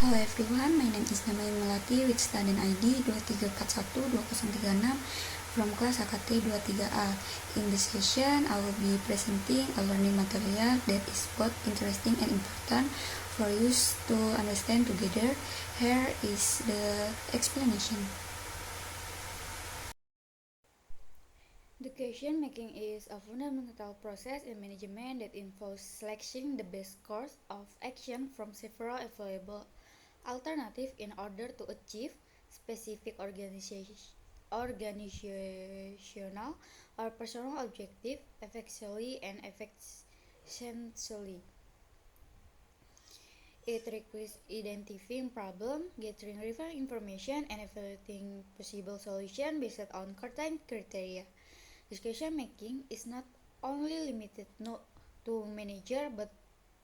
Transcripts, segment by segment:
Hello everyone, my name is Namain Melati with student ID 23412036 from class AKT 23A. In this session, I will be presenting a learning material that is both interesting and important for you to understand together. Here is the explanation. Decision making is a fundamental process in management that involves selecting the best course of action from several available alternatives in order to achieve specific organizational or personal objective effectively and efficiently. It requires identifying problem, gathering relevant information, and evaluating possible solutions based on certain criteria. Decision making is not only limited to manager but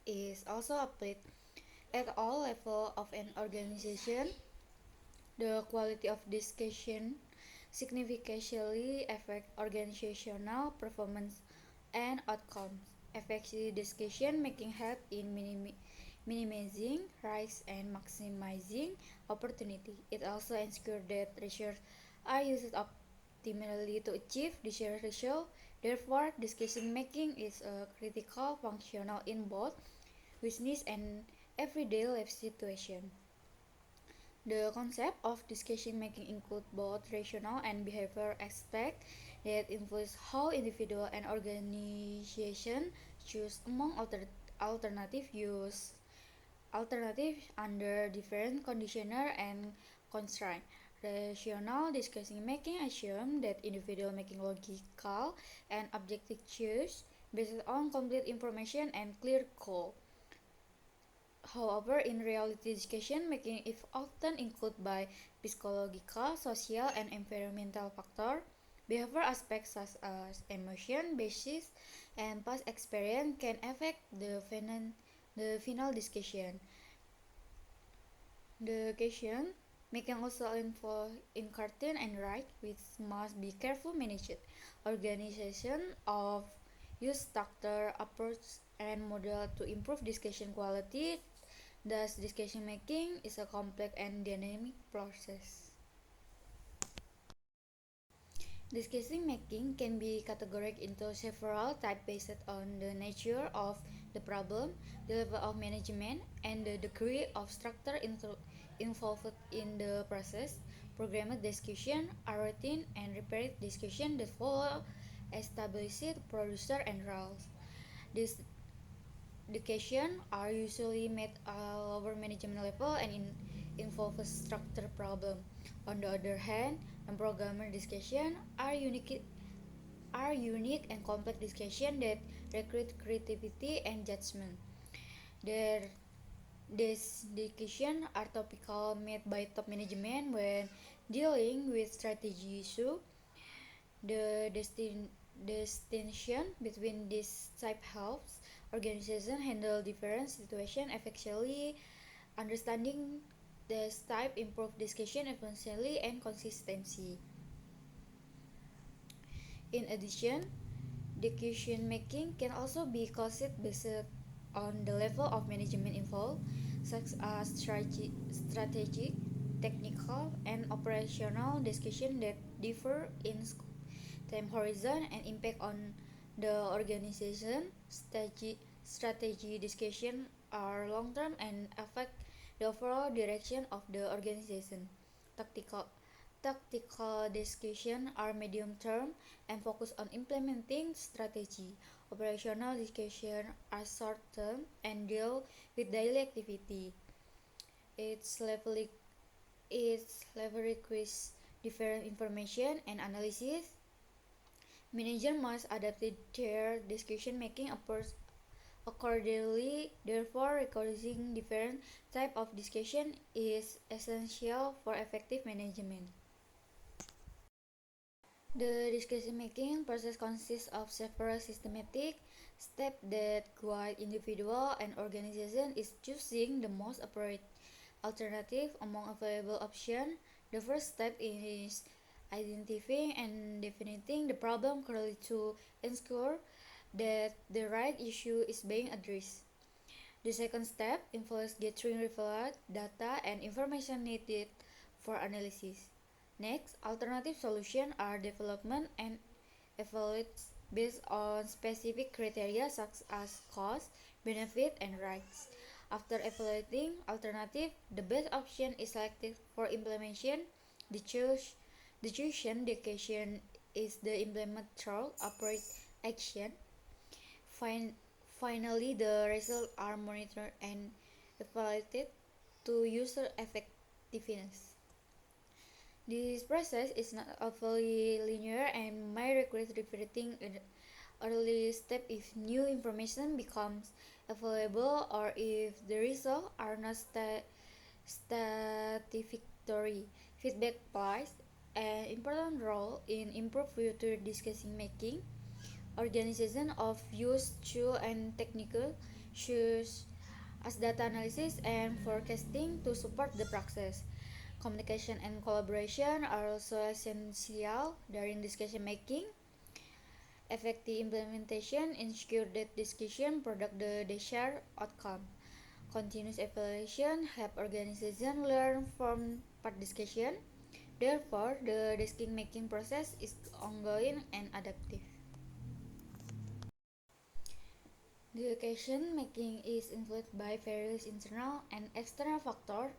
is also applied at all levels of an organization. The quality of discussion significantly affects organizational performance and outcomes. Effective decision making helps in minimizing risks and maximizing opportunity. It also ensures that resources are used optimally to achieve desired result. Therefore, decision making is a critical functional in both business and everyday life situations. The concept of decision making includes both rational and behavioral aspects that influence how individual and organization choose among alternatives under different conditions and constraints. Rational decision making assumes that individuals making logical and objective choices based on complete information and clear goals. However, in reality, decision making is often included by psychological, social, and environmental factors. Behavior aspects such as emotion, basis, and past experience can affect the final decision. The decision making also involve in cartoon and right, which must be carefully managed. Organization of use structure, approach, and model to improve discussion quality. Thus, decision making is a complex and dynamic process. Decision making can be categorized into several types based on the nature of the problem, the level of management, and the degree of structure involved in the process. Programmed discussion are routine and repeated discussion that follow established procedure and rules. These discussions are usually made at lower management level and involve a structure problem. On the other hand, non-programmer discussions are unique and complex discussions that recruit creativity and judgment. Their These discussions are topical made by top management when dealing with strategy issues. The distinction between these type helps organizations handle different situations effectively. Understanding this type improve discussion efficiency and consistency. In addition, decision making can also be caused based on the level of management involved, such as strategic, technical, and operational discussion that differ in scope, time horizon, and impact on the organization. Strategy discussion are long-term and affect the overall direction of the organization. Tactical Tactical discussion are medium-term and focus on implementing strategy. Operational discussion are short-term and deal with daily activity. Its level its level requires different information and analysis. Managers must adapt their decision-making approach accordingly. Therefore, recognizing different type of discussion is essential for effective management. The decision-making process consists of several systematic steps that guide individual and organization in choosing the most appropriate alternative among available options. The first step is identifying and defining the problem clearly to ensure that the right issue is being addressed. The second step involves gathering relevant data and information needed for analysis. Next, alternative solutions are development and evaluated based on specific criteria such as cost, benefit, and risks. After evaluating alternative, the best option is selected for implementation. The choose the chosen location is the implement through appropriate action. Fin- Finally, the results are monitored and evaluated to user effectiveness. This process is not overly linear and may require revisiting an early step if new information becomes available or if the results are not satisfactory. Feedback plays an important role in improved future decision making. Organization of use tool and technical such as data analysis and forecasting to support the process. Communication and collaboration are also essential during decision making. Effective implementation ensure that discussion product the desired outcome. Continuous evaluation help organization learn from past discussion. Therefore, the decision making process is ongoing and adaptive. Decision making is influenced by various internal and external factors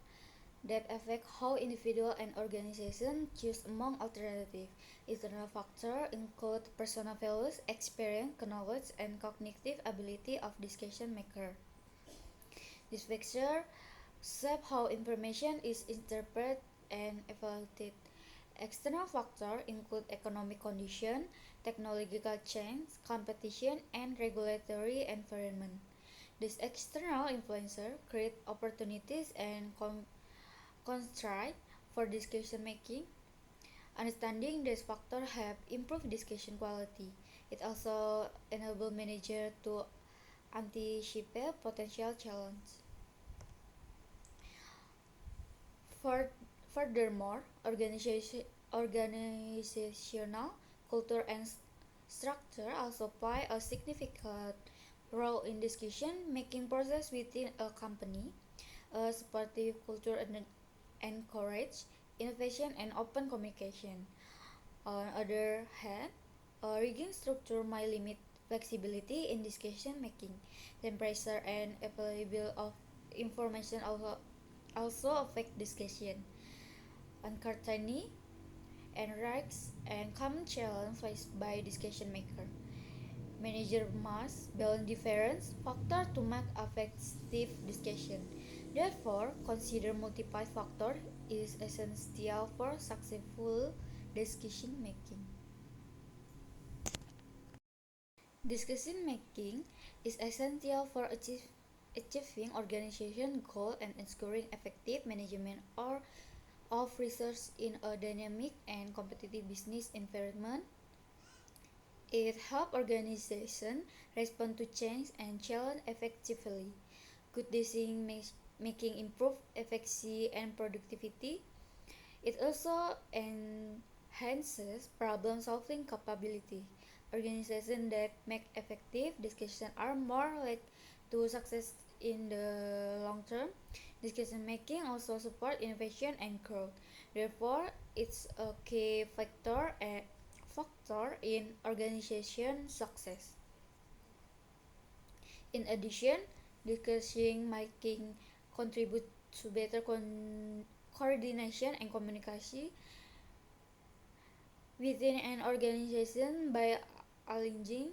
that affect how individual and organization choose among alternatives. Internal factors include personal values, experience, knowledge, and cognitive ability of decision maker. These factors shape how information is interpreted and evaluated. External factors include economic conditions, technological change, competition, and regulatory environment. These external influences create opportunities and constraints for decision making. Understanding these factors help improve decision quality. It also enables managers to anticipate potential challenges. Furthermore, organizational culture and structure also play a significant role in decision-making process within a company. A supportive culture encourages innovation and open communication. On the other hand, a rigid structure might limit flexibility in decision making. Temperature and availability of information also affect discussion. Uncertainty and risks and common challenges faced by decision maker. Manager must balance different factors to make effective discussion. Therefore, consider multiple factors is essential for successful decision making. Decision making is essential for achieving organization goals and ensuring effective management of resources in a dynamic and competitive business environment. It helps organizations respond to change and challenge effectively. Good decision making improve efficiency and productivity. It also enhances problem-solving capability. Organizations that make effective decisions are more likely to success in the long term. Decision making also supports innovation and growth. Therefore, it's a key factor in organization success. In addition, decision making contributes to better coordination and communication within an organization by aligning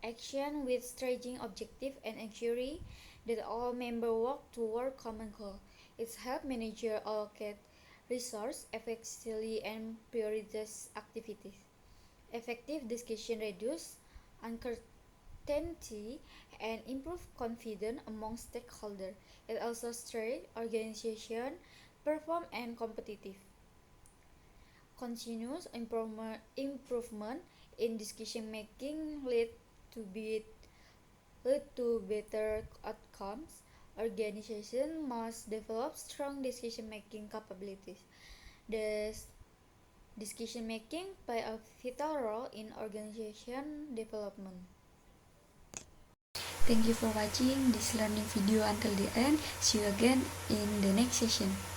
action with strategic objective and ensuring that all members work toward common goal. It helps managers allocate resources effectively and prioritize activities. Effective discussion reduce uncertainty and improve confidence among stakeholders. It also strengthens organization perform and competitive. Continuous improvement in decision making lead to better outcomes. Organizations must develop strong decision making capabilities. Thus, decision making play a vital role in organization development. Thank you for watching this learning video until the end. See you again in the next session.